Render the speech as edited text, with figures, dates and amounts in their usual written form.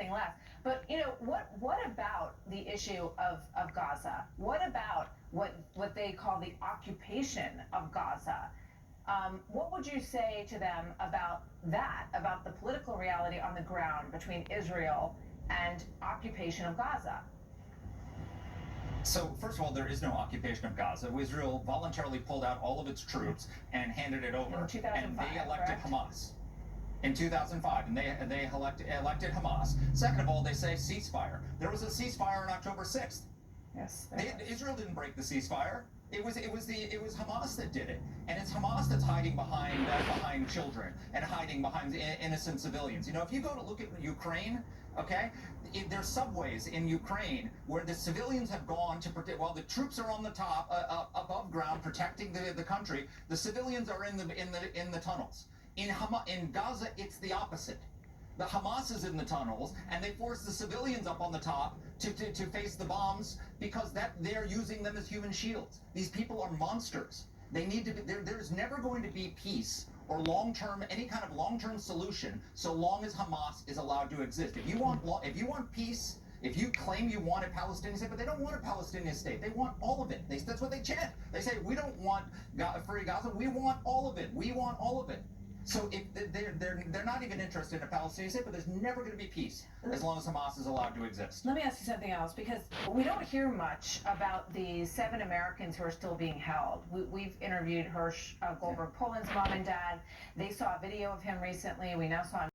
getting less. But what about the issue of Gaza? What about what they call the occupation of Gaza? What would you say to them about that, about the political reality on the ground between Israel and occupation of Gaza? So, first of all, there is no occupation of Gaza. Israel voluntarily pulled out all of its troops and handed it over. In 2005, and they elected correct? Hamas in 2005, and they elected Hamas. Second of all, they say ceasefire. There was a ceasefire on October 6th. Yes. Israel didn't break the ceasefire. It was Hamas that did it, and it's Hamas that's hiding behind children and hiding behind innocent civilians. If you go to look at Ukraine, okay, there's subways in Ukraine where the civilians have gone to protect. While the troops are on the top, above ground, protecting the country, the civilians are in the tunnels. In Gaza, it's the opposite. The Hamas is in the tunnels, and they force the civilians up on the top to face the bombs because they're using them as human shields. These people are monsters. They need to be. There's never going to be peace or any kind of long-term solution so long as Hamas is allowed to exist. If you want peace, if you claim you want a Palestinian state, but they don't want a Palestinian state, they want all of it. That's what they chant. They say, we don't want free Gaza. We want all of it. We want all of it. So if they're not even interested in a Palestinian state, but there's never going to be peace as long as Hamas is allowed to exist. Let me ask you something else, because we don't hear much about the 7 Americans who are still being held. We've interviewed Hirsch Goldberg Poland's mom and dad. They saw a video of him recently. We now saw